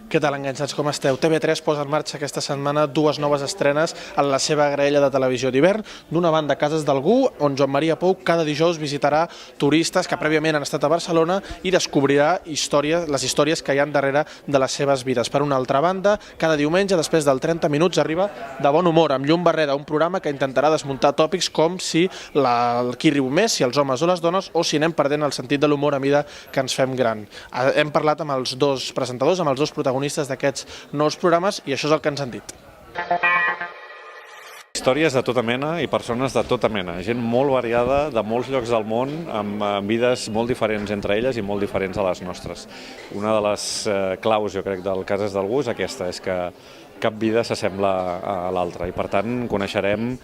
Què tal, enganxats, com esteu? TV3 posa en marxa aquesta setmana dues noves estrenes en la seva graella de televisió d'hivern. D'una banda, Cases d'algú, on Joan Maria Pou cada dijous visitarà turistes que prèviament han estat a Barcelona i descobrirà les històries que hi ha darrere de les seves vides. Per una altra banda, cada diumenge, després del 30 minuts, arriba De bon humor, amb Llum Barreda, un programa que intentarà desmuntar tòpics com si qui riu més, si els homes o les dones, o si anem perdent el sentit de l'humor a mida que ens fem gran. Hem parlat amb els dos presentadors, amb els dos protagonistes d'aquests nous programes, i això és el que ens han dit. Històries de tota mena i persones de tota mena, gent molt variada de molts llocs del món, amb vides molt diferents entre elles i molt diferents a les nostres. Una de les claus, jo crec, del Cases d'algú és aquesta, és que cap vida s'assembla a l'altra, i per tant coneixerem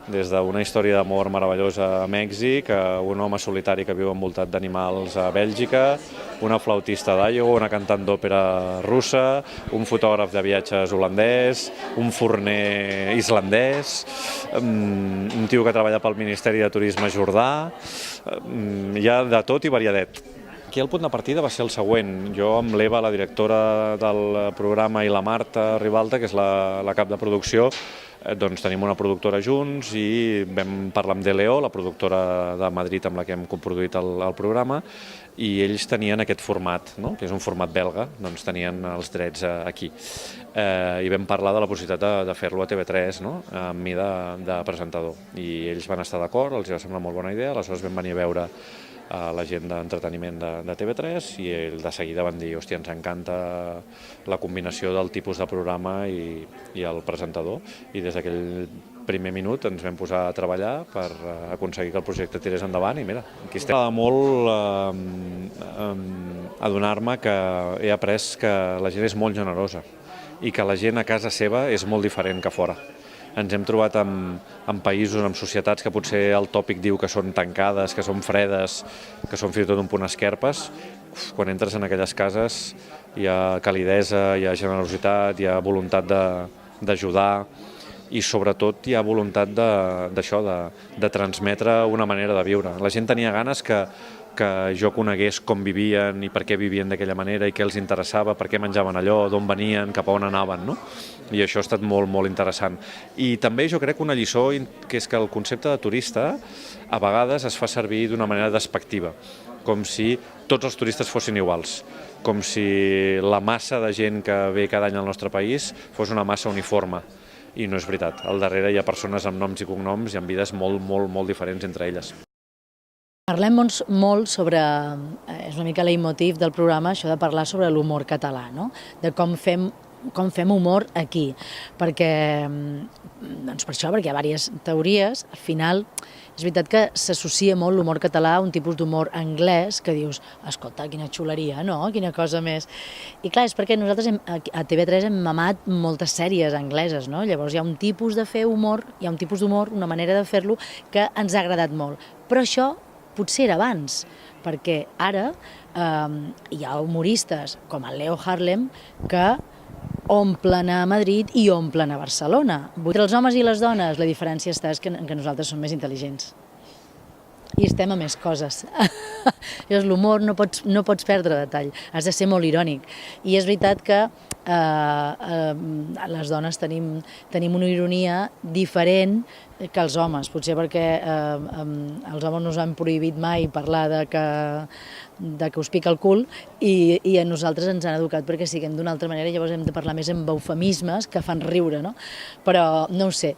des d'una història d'amor meravellosa a Mèxic, un home solitari que viu envoltat d'animals a Bèlgica, una flautista d'Iowa, una cantant d'òpera russa, un fotògraf de viatges holandès, un forner islandès, un tio que treballa pel Ministeri de Turisme jordà, hi ha de tot i variadet. Aquí el punt de partida va ser el següent. Jo amb l'Eva, la directora del programa, i la Marta Ribalta, que és la cap de producció, doncs tenim una productora junts i vam parlar amb DLO, la productora de Madrid amb la que hem coproduït el programa, i ells tenien aquest format, que és un format belga, doncs tenien els drets aquí. I vam parlar de la possibilitat de fer-lo a TV3, amb mi de presentador. I ells van estar d'acord, els va semblar molt bona idea, aleshores vam venir a veure la gent d'entreteniment de TV3 i de seguida van dir, hòstia, ens encanta la combinació del tipus de programa i el presentador, i des d'aquell primer minut ens vam posar a treballar per aconseguir que el projecte tirés endavant, i mira, aquí estem. M'agrada molt adonar-me que he après que la gent és molt generosa i que la gent a casa seva és molt diferent que fora. Ens hem trobat en països, en societats que potser el tòpic diu que són tancades, que són fredes, que són fins i tot un punt esquerpes. Quan entres en aquelles cases hi ha calidesa, hi ha generositat, hi ha voluntat d'ajudar i sobretot hi ha voluntat d'això, de transmetre una manera de viure. La gent tenia ganes que jo conegués com vivien i per què vivien d'aquella manera i què els interessava, per què menjaven allò, d'on venien, cap a on anaven, I això ha estat molt, molt interessant. I també jo crec una lliçó, que és que el concepte de turista a vegades es fa servir d'una manera despectiva, com si tots els turistes fossin iguals, com si la massa de gent que ve cada any al nostre país fos una massa uniforme. I no és veritat. Al darrere hi ha persones amb noms i cognoms i amb vides molt, molt, molt diferents entre elles. Parlem molt sobre, és una mica leitmotiv del programa, això de parlar sobre l'humor català, de com fem humor aquí, perquè hi ha diverses teories. Al final és veritat que s'associa molt l'humor català a un tipus d'humor anglès que dius, escolta, quina xuleria, quina cosa més. I clar, és perquè nosaltres a TV3 hem mamat moltes sèries angleses, llavors hi ha un tipus de fer humor, hi ha un tipus d'humor, una manera de fer-lo que ens ha agradat molt. Però això potser era abans, perquè ara hi ha humoristes com el Leo Harlem que omplen a Madrid i omplen a Barcelona. Entre els homes i les dones la diferència està que nosaltres som més intel·ligents i estem a més coses. L'humor no pots perdre detall, has de ser molt irònic. I és veritat que les dones tenim una ironia diferent que els homes, potser perquè els homes no ens han prohibit mai parlar de que us pica el cul i a nosaltres ens han educat perquè siguem d'una altra manera, llavors hem de parlar més amb eufemismes que fan riure, Però no ho sé,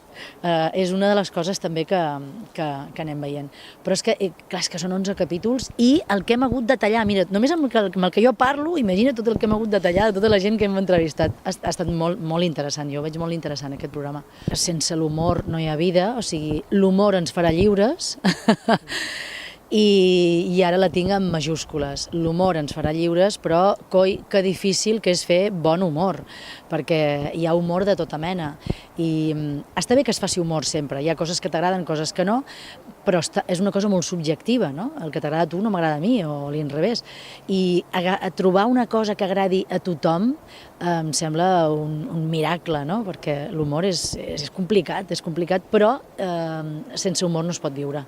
és una de les coses també que anem veient. Però és que, clar, és que són 11 capítols i el que hem hagut de tallar, mira, només amb el que jo parlo, imagina tot el que hem hagut de tallar de tota la gent que hem entrevistat. Ha estat molt, molt interessant, jo veig molt interessant aquest programa. Sense l'humor no hi ha vida, o sigui, l'humor ens farà lliures i ara la tinc en majúscules. L'humor ens farà lliures, però coi, que difícil que és fer bon humor, perquè hi ha humor de tota mena. I està bé que es faci humor sempre, hi ha coses que t'agraden, coses que no, però és una cosa molt subjectiva, el que t'agrada a tu no m'agrada a mi, o l'inrevés. I trobar una cosa que agradi a tothom em sembla un miracle, perquè l'humor és complicat, però sense humor no es pot viure.